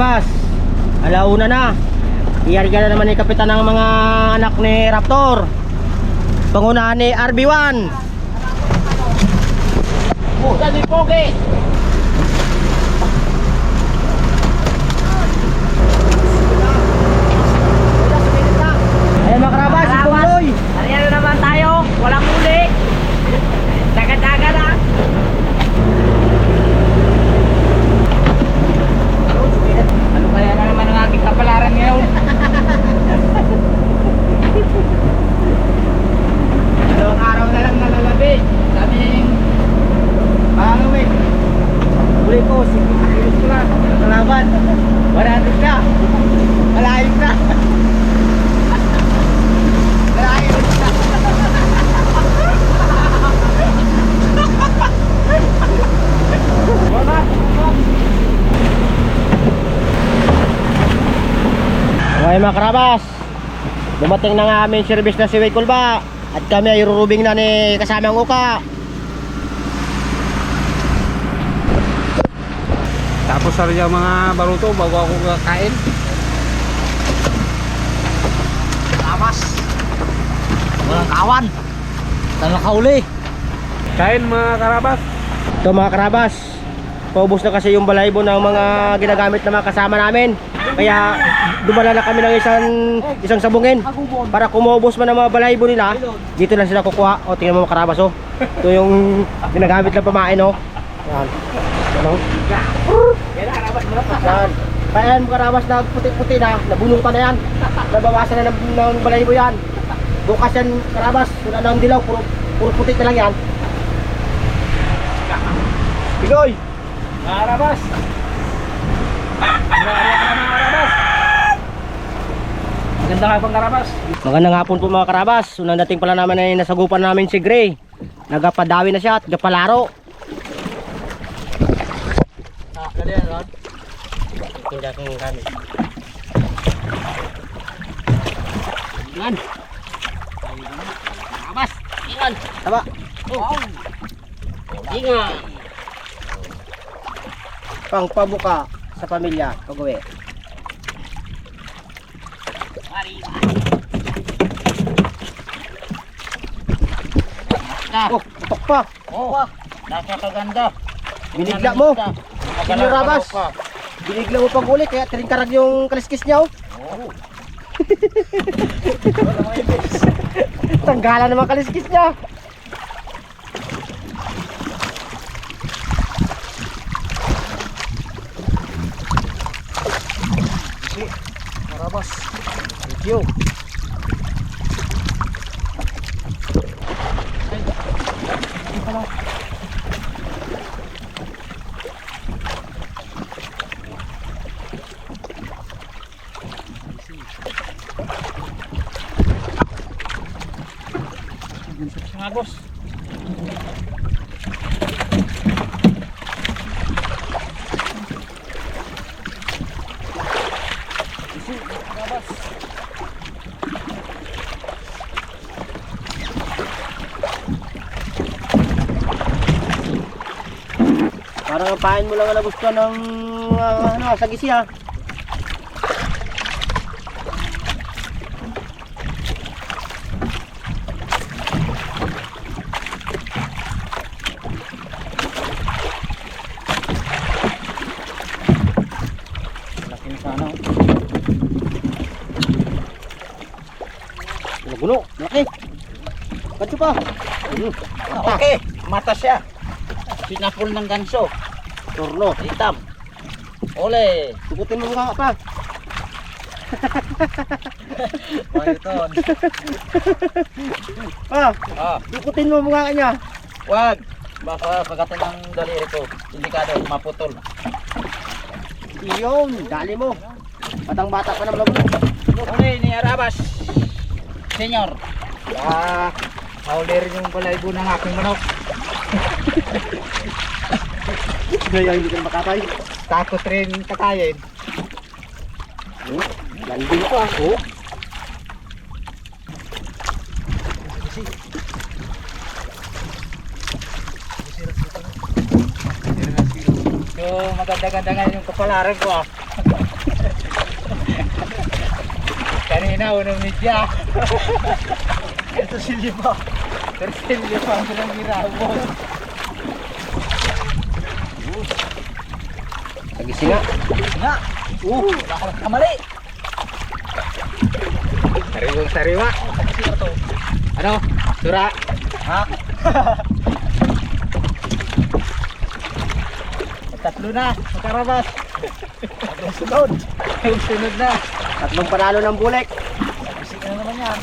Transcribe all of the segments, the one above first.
karabas, alauna na. Iyarga na naman ni kapitan ng mga anak ni Raptor. Pangunahan ni RB1. Oh, dali pogi. Ayan mga karabas, si Pungloy. Ariyan na naman tayo. Walang huli. Daga-daga na. Ano kaya na naman ang aking kapalaran ngayon? Dalawang araw na lang nalalabi. Sabing pangawin. Huli ko, 50 kilos ko lang. Kalaban, 100 na. Malayos na. Malayos na. Okay mga karabas, dumating na nga aming service na si Waykulba. At kami ay rurubing na ni kasamang Uka. Tapos sa rin mga baruto bago ako kakain. Tamas. Walang kawan. Walang kauli. Kain mga karabas. Ito mga karabas, paubos na kasi yung balaybo ng mga ginagamit ng mga kasama namin. Kaya dumala na kami ng isang sabungin para kumubos man ang mga balaybo nila. Dito lang sila kukuha. O tingnan mo mga karabas, oh. Ito yung ginagamit ng pamain, oh. Yan. Ano? Yan. Kaya yan mga karabas na puti-puti na, nabunutan na yan. Nabawasan na ng balaybo yan. Bukas yan karabas, wala na ang dilaw, puro puti na lang yan. Pigoy! Mga karabas. Maganda nga pang karabas. Magandang hapon po mga karabas. Unang dating pala naman ay nasagupan namin si Gray. Nagapadawi na siya at gapalaro. Dali yan, Ron. Hindi akong gamit. Ingan. Karabas. Ingan. Tama. Oh. Ingan. Pangpabuka sa pamilya. Pag-uwi. Oh, putok pa. Oh, nakakaganda. Binigla mo. Sino Rabas? Binigla mo pag uli kaya trinkarag yung kaliskis niya, oh. Oh. Tanggalan naman kaliskis niya. Karabas. Thank you. Mga boss. Parang ang pain mo lang ang nagustuhan ng sagisi, ha. Laking sana. Gulo, malaki. Kadyo pa. Okay, mata siya. Sinapol ng ganso. Turno. Hitam. Ole. Tukutin mo mukha pa. Bayuton. Ah, Ah, tukutin mo mukha niya. wag. Baka pagkatan ng daliri ko, indikado, maputol. Iyon, dali mo. Batang bata pa naman mo. Okay, ni Arabas. Senyor. Ah, Mauli rin yung balaybo ng aking manok. ngayon hindi ka na makatay. Takot rin katayin. Landing pa. Oh. So maganda-ganda nga yung kapalaran ko ah. na, unang media. Ito si Lipa. Pero si Lipa ang pinangirabon. Tagisi nga. Nga! Baka kamali! Sariwang sariwa. Ano? Sura? Ha? Tatlo na, makarabas. Tatlong sunod. Yung sunod na. Tatlong panalo ng bulik. Bisig na naman yan.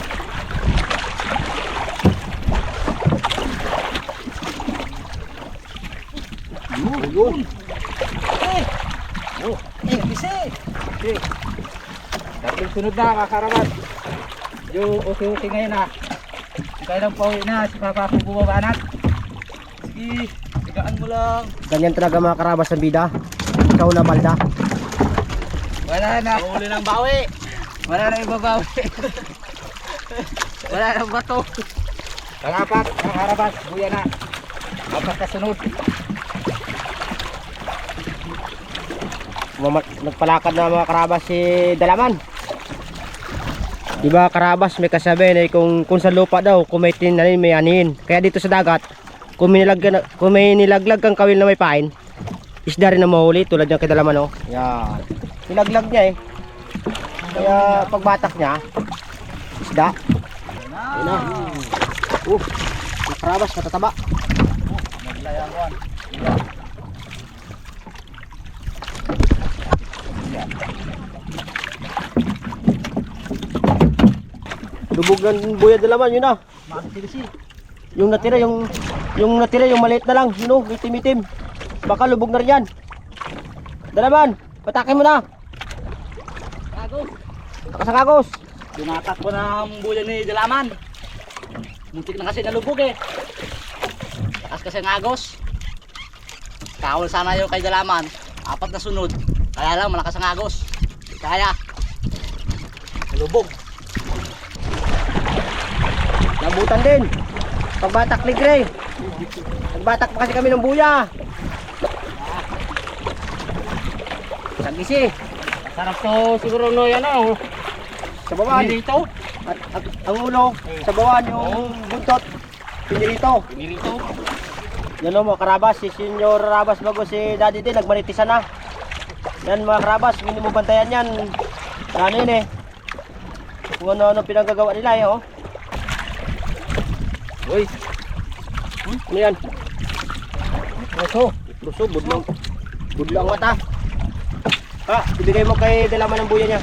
Yun. Bisig! Tatlong sunod na, makarabas. Yung okay-okay ngayon na. Kailang pauwi na, si Papa kung bumabanat. Sige, tigaan mo lang. Ganyan talaga mga karabas ng bida. Ikaw na balda. Wala na. Uli ng bawi. Wala na ibabawi. Wala na bato. Pangapat, makarabas, buya na. Apat na sunod. Nagpalakad na mga karabas si Dalaman. Diba karabas may kasabi na kung sa lupa daw kung may tinanim may anihin. Kaya dito sa dagat kung may nilaglag kang kawil na may pain, isda rin na mahuli tulad ng kay Dalaman, oh. Yan. Nilaglag niya eh. Kaya pagbatak niya isda. Yan na. Mga karabas matataba. Naglayawan. Lubog ng buya Dalaman yun ah. Makakilisi. Yung natira yung maliit na lang, yun oh, itim-itim. Baka lubog na rin yan. Dalaman, patakin mo na. Agos. Nakasakagos. Dinatak ko na ang buya ni Dalaman. Muntik na kasi nalubog eh. Takas kasi ng agos. Kawal sana yung kay Dalaman. Apat na sunod. Kaya lang malakas ang agos. Kaya. Nalubog. Nabutan din. Pagbatak ligre. Pagbatak pa kasi kami ng buya. Sagisi. Sarap to siguro no yan oh. Sa bawan. Pinirito. At ang ulo, sa bawan yung buntot. Pinirito. Pinirito. Yan o mga karabas, si Senyor Rabas bago si Daddy din, nagmanitisa na. Yan mga karabas, hindi mo bantayan yan. Ano yun eh. Kung ano-ano pinagagawa nila eh oh. Uy. Ano yan? Puso. Puso, budlang. Budlang mata. Ha, ibigay mo kay Dalaman ang buya niya.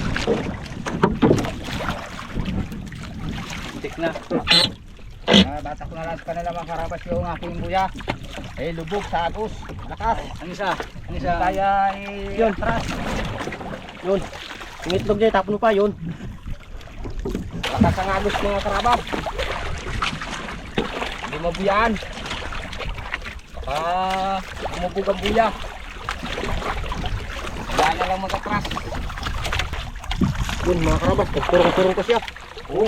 Tik na. Bata ko na lang sa kanila mga karabas yung aking buya. Eh, lubog sa agos. Lakas. Ang isa. Ang isa. Kaya eh, Yun. atras. Yun. Yung itlog niya, tapon mo pa yun. Lakas ang agos mga karabas. Hindi mabuyaan. Baka umubog ang buya. Wala na lang mag-atras. Yun mga karabas, nagturong-turong ko siya. Oo.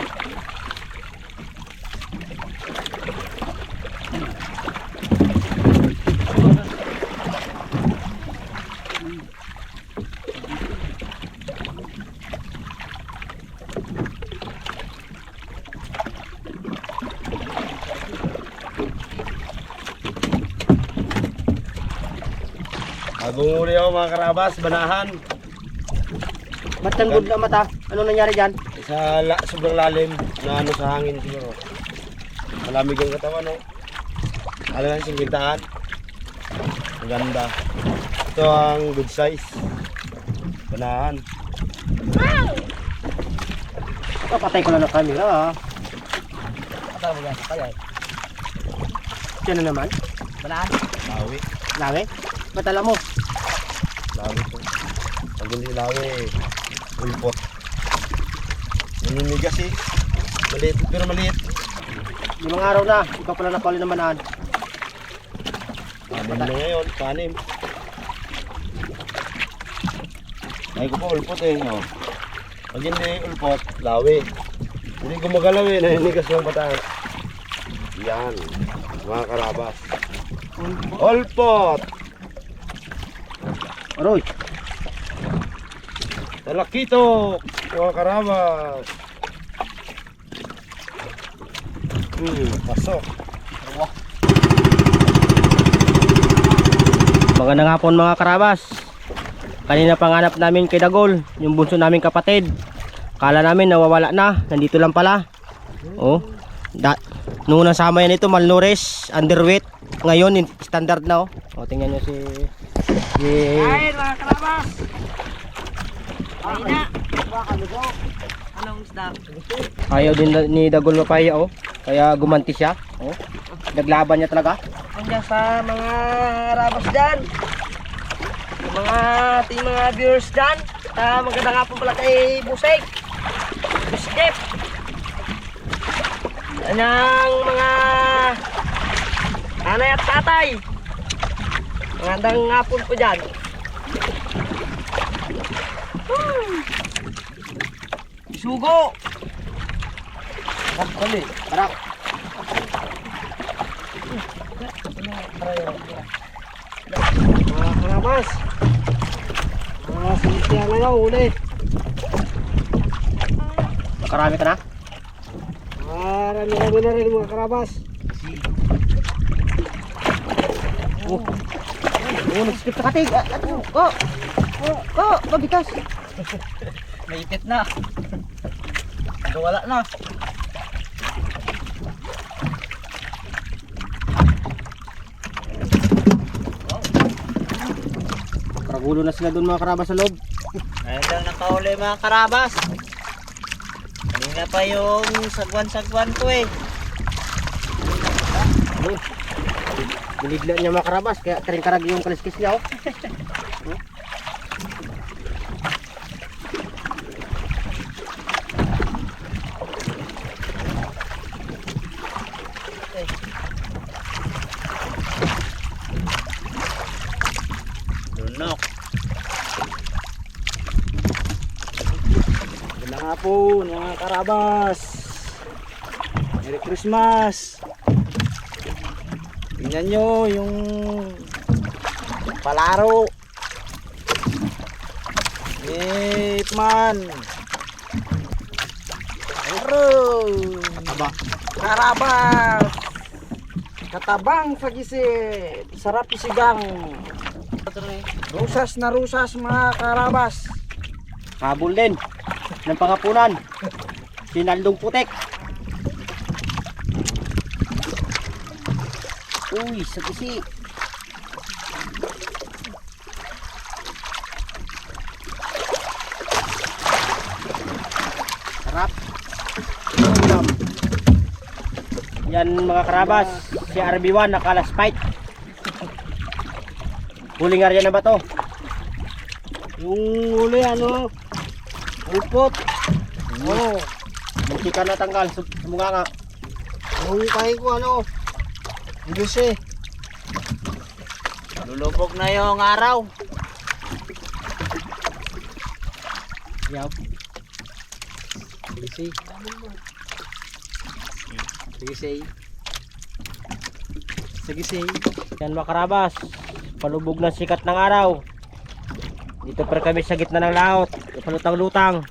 Bagong uli ako mga karabas, banahan. Ba't ang good na mata? Ano nangyari dyan? Sobrang lalim na ano sa hangin siguro. Malamig ang katawan, no? Alam lang singkintaan. Ang ganda. Ito ang good size. Banahan. Patay ko lang ng camera ha. Ata mo yan. Kaya. Diyan na naman. Balaan. Lawi. Langi. Matala mo. Lawi to. Pag hindi lawi, ulpot. Naninigas eh. Maliit, pero maliit. 5 araw na. Ikaw pala nakuli ng banahan. Panim na ngayon, panim. Ay ko po, ulpot eh. No? Pag hindi ulpot, lawi. Hindi gumagalaw eh, naninigas yung bataan. Yan, mga karabas. Ulpot! Aroy. Talakito, mga karabas. Pasok. Magandang hapon mga karabas. Kanina panganap namin kay Dagol, yung bunso naming kapatid. Kala namin nawawala na, nandito lang pala. Oh. Noong nasama yan ito, malnourished, underweight. Ngayon standard na oh. Oh, tingnan niyo si Ay, mga karabas! Ay na! Anong isda? ayaw din ni Dagol mapaya oh. Kaya gumanti siya. Oh. Naglaban niya talaga. Andiyan sa mga karabas dyan. Yung mga ating mga viewers dyan. Maganda nga po pala kay Busek. Buskep. Yan ang mga nanay at tatay. Magandang hapon po dyan. Sugo! Dali, parak. Mga karabas. Mga sinisya ngayon uli. Nakarami ka na? Marami-rami na rin mga karabas. Oh, nag-skip sa katig. Mabitas. Naipit na. Wala na. Karagulo na sila doon mga karabas sa loob. Ngayon lang nakahuli mga karabas. Kanina pa yung sagwan-sagwan ko eh. Binigla niya mga karabas, kaya karing-karag yung kaliskis niya oh. Lunok. Magandang hapon mga karabas. Merry Christmas. Tingnan nyo yung palaro. Ipman. Aba, Karabas. Katabang pagisit. Sarap isigang. Rusas na rusas mga karabas. habol din ng pangapunan. Sinaldong putek. Uy, sa kisi. Sarap. Yan mga karabas, si RB1 nakalaspite. Huling area na ba to? Yung uli ano, ulpot. Oh, munti ka natanggal sa mga nga. Yung kain ko ano, Diyos eh. Lulubog na yung araw. Yaw. Sige. Sige. Yan mga karabas, palubog ng sikat ng araw. Dito pa kami sa gitna ng laot, palutang-lutang.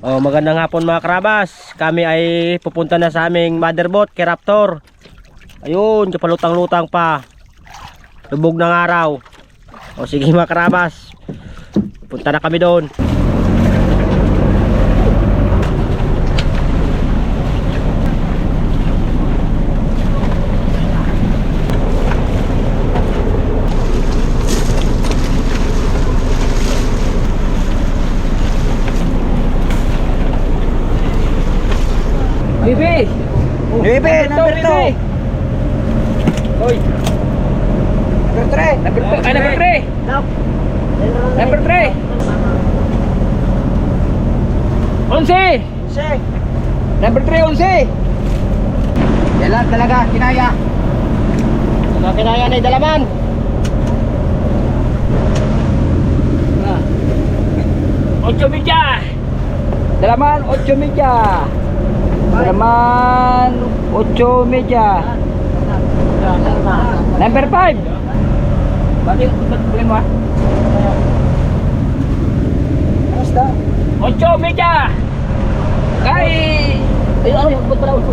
Oh, magandang hapon mga karabas. Kami ay pupunta na sa aming motherboat kay Raptor. Ayun, kapalutang-lutang pa. Lubog ng araw. O sige mga karabas, punta na kami doon. Bibi! Bibi, number 2. Hoy, Number 3. Number 3! Number 3! 11! Number 3, 11! Yan lang talaga, kinaya. mga kinaya na dalaman. Ocho media! Dalaman, 8 media! Dalaman, 8 media! Number 5! Bakit bilhin mo ah? Basta. 8 media! Kay Ayun, ano yung pala ulo?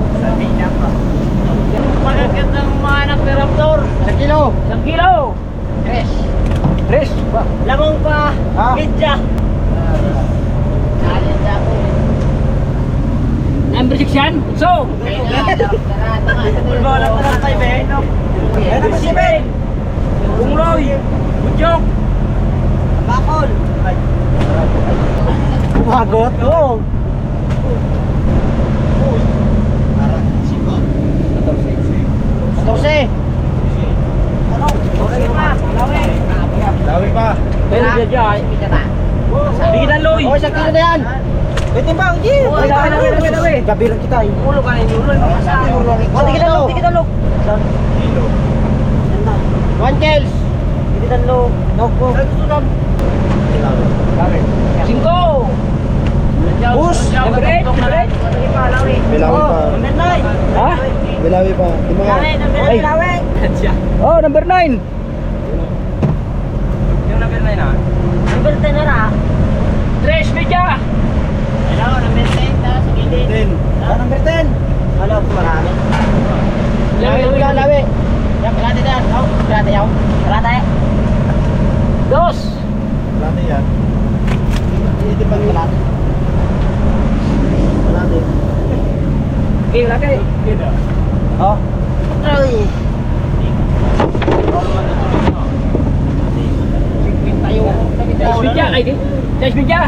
Magagandang mga nagperaptor. 1 kilo. 1 kilo. Tres. Lamang pa. Ah. Midya. Number 6 yan. So. Pulbo lang na tayo, Ben. Ano ba si Ben? Bungloy. Budyok. Bakol. Umagot. Oo. 14. Ano? Okay pa. Lawi. Dami pa. Pero dyan. Bigitan loy. O, 1 kilo na yan. Pwede ba? Hindi. Lawi. Gabilang kita eh. Ulo ka na yung ulo. O, tigitan lo. Kilo. 1 kils. Tigitan lo. Noko. Cinco. Bus. Number 8. Lawi. Bilawi pa. Number 9. Ha? Bilawi pa. Lima nga. Lawi, number 9. Lawi. Oh, number 9. Yung number 9 ah. Number 10 na na. Tres media. Hello, number 10. Tapos sa gilid. 10. Number 10. Hello, marami. Lawi, lawi. Yan, kalate yan. Oh, kalate yaw. Kalate. Dos. Kalate yan. Ito pang kalate. Kalate. Okay, lagi. Oh. Ay. Tres media. Ay, di. Tres media.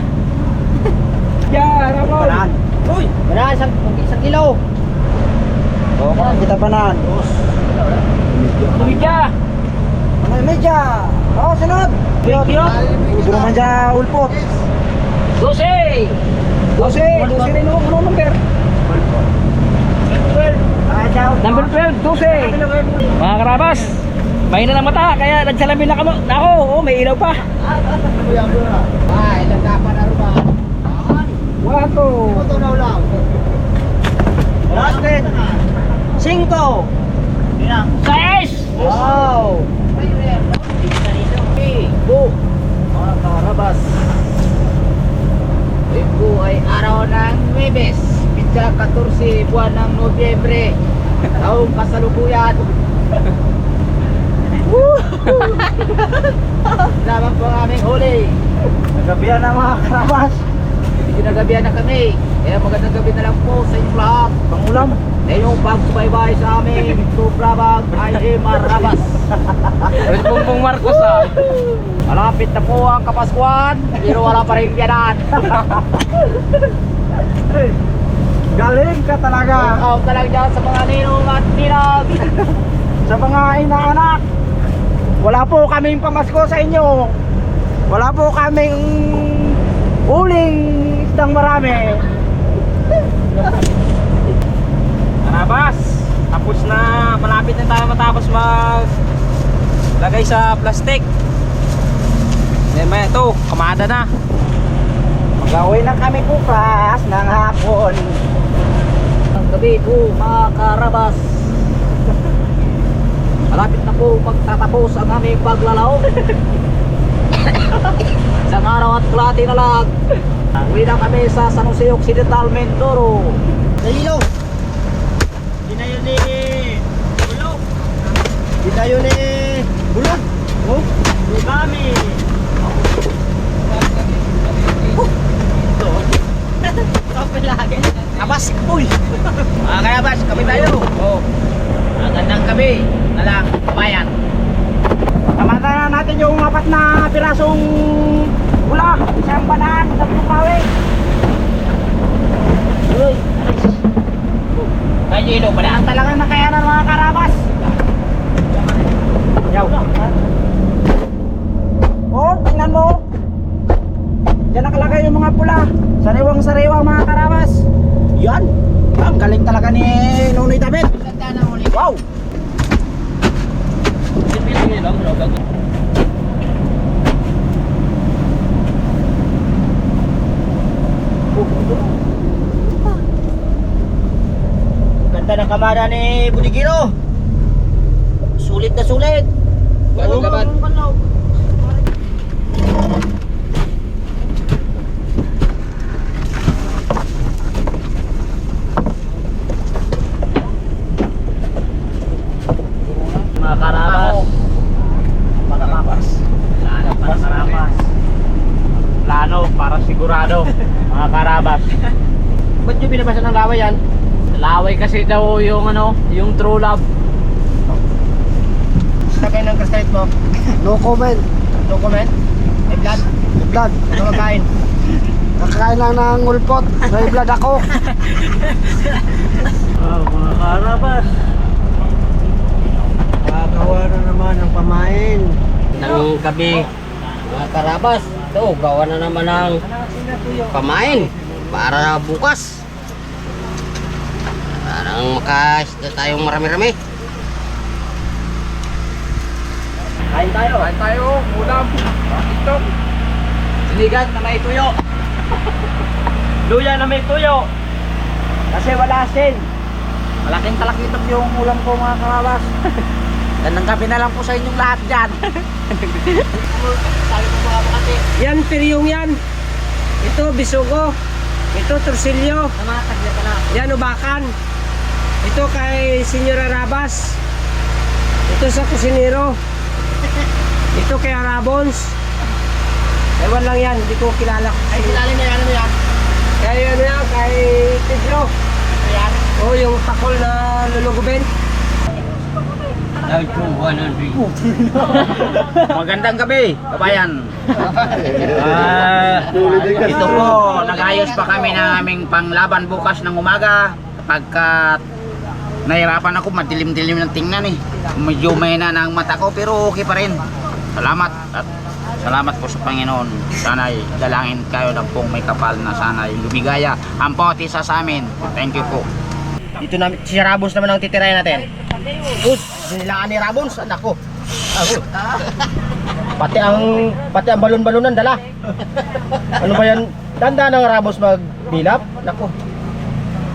Ya, Ramon. Banaan. Uy. Banaan, 1 kilo. O, kita banaan. Media. Ano yung medya? Oo, sunod. Kiyot. Gusto naman dyan ulpot. 12. 12 rin ano number? Number 12, 12. Mga karabas, mahina ng mata, kaya nagsalamin na kamo. Nako, oh, may ilaw pa. Ah, ilang dapat na ruba. Wato. Ito na ulang. Last 10. 5. 6. Wow. Go. Mga karabas. Ito ay araw ng Huwebes, Pizza 14, buwan ng Nobyembre, taong kasalukuyan. Lamang po ang aming huli. Nagabihan na mga karabas. Ginagabihan na kami. Kaya magandang gabi na lang po sa inyong lahat. Pangulam. Na inyong pagsubaybay sa aming Tubrabag I.M. Rabas. Bongbong Marcos ah. Malapit na po ang Kapaskuhan, pero wala pa rin yanan. Galing ka talaga. Out na lang dyan sa mga ninong at ninag. Sa mga inaanak. Wala po kaming pamasko sa inyo. Wala po kaming uling isdang marami. Karabas. Tapos na. Malapit na tayo matapos lagay sa plastic. Then maya ito. Kamada na. Mag-away na kami bukas ng hapon. Ang gabi po mga karabas. Malapit na po magtatapos ang aming paglalao. Isang araw at kalahati na lang. Uwi na kami sa San Jose Occidental, Mindoro. Nahilo. Hindi na yun Bulog. Di tayo ni Bulog. Oh. Kami. Abas, uy! Mga karabas, kami tayo. Oh. Magandang gabi na lang, bayan. Tamata na natin yung 4 na pirasong bulak. Isang banaan, isang tumawi. Uy! Kayo ilo, Ang talagang nakayanan mga karabas. Yaw. Oh, tingnan mo. Diyan nakalagay yung mga pula. Sariwang-sariwa mga karabas. Yan. Ang galing talaga ni Nunoy David. Wow. Ganda ng kamera ni Budigiro. Sulit na sulit. Ganun laban. Mga karabas. Ba't nyo binabasan ng laway yan? Laway kasi daw yung ano, yung true love. Sakay ng crystalite mo. No comment. No comment. May blood. Blood. Ano magkain? Kakain lang ng ulpot. May blood ako. Mga karabas. Kakawa na naman ang pamain. Ng gabi. Mga karabas. Ito, gawa na naman ng pamain. Para bukas. Parang makasda tayong marami-rami. Kain tayo. Kain tayo. Ulam. Ito. Sinigang na may tuyo. Luya na may tuyo. Kasi wala asin. Malaking talakitok yung ulam ko mga karabas. Gandang gabi na lang po sa inyong lahat dyan. Sabi ko mga bakati. Yan, piryong yan. Ito, bisugo. Ito, torsilyo. Namatagya ka na. Yan, ubakan. Ito kay Senyora Rabas. Ito sa kusinero. Ito kay Arabons. Ewan lang yan, hindi ko kilala. Ay, silalim na yan. Ano yan? Kay ano yan, kay Pedro. Ayan. Oh, yung takol na lulugubin. Magandang gabi, kabayan. Ito po, nag-ayos pa kami ng aming panglaban bukas ng umaga. Pagka nahirapan ako, madilim-dilim ng tingnan eh. Medyo may na ng mata ko pero okay pa rin. Salamat at salamat po sa Panginoon. Sana'y dalangin kayo na pong may kapal na sana'y lumigaya ang bawat isa sa amin. Thank you po. Dito na, si Rabons naman ang titirayan natin. Good, sinilaan ni Rabons, anak ko. Pati ang balon-balonan dala. Ano ba yan? Tanda ng Rabons magbilap? Nako.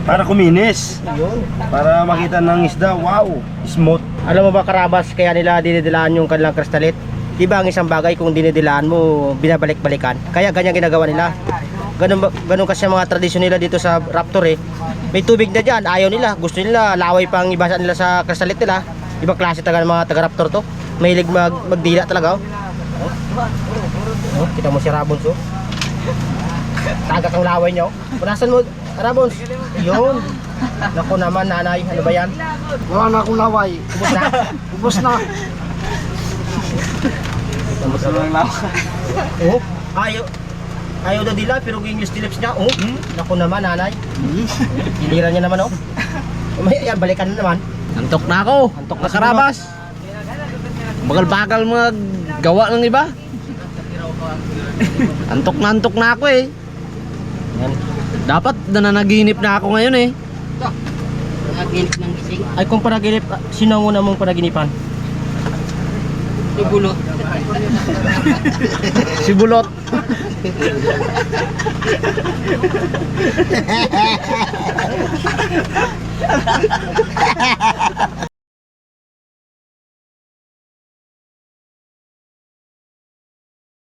Para kuminis. Yun. Para makita ng isda. Wow. Smooth. Alam mo ba Karabas, kaya nila dinidilaan yung kanilang kristalit? Di ba ang isang bagay kung dinidilaan mo, binabalik-balikan? Kaya ganyan ginagawa nila. Ganun kasi ang mga tradisyon nila dito sa Raptor eh. May tubig na dyan, ayaw nila. Gusto nila, laway pang ibasa nila sa kristalit nila. Ibang klase talaga ng mga taga-Raptor to. Mahilig magdila talaga oh. Oh, kita mo si Rabons oh. Tagak ang laway niya oh. Punasan mo, Rabons. Yun. Naku naman nanay, ano ba yan? Wala na akong laway. Ubus na. Ubus na. Ubus na lang laway. Oh, ayaw daw dila pero yung lips niya. Oh, naku naman nanay. Hinira niya naman oh. Yan, balikan na naman. Antok na ako. Antok na karabas. Bagal-bagal maggawa ng iba. Antok na ako eh. Yan. Dapat nananaginip na ako ngayon eh. Ay kung panaginip, sino ang una mong panaginipan? Si Bulot.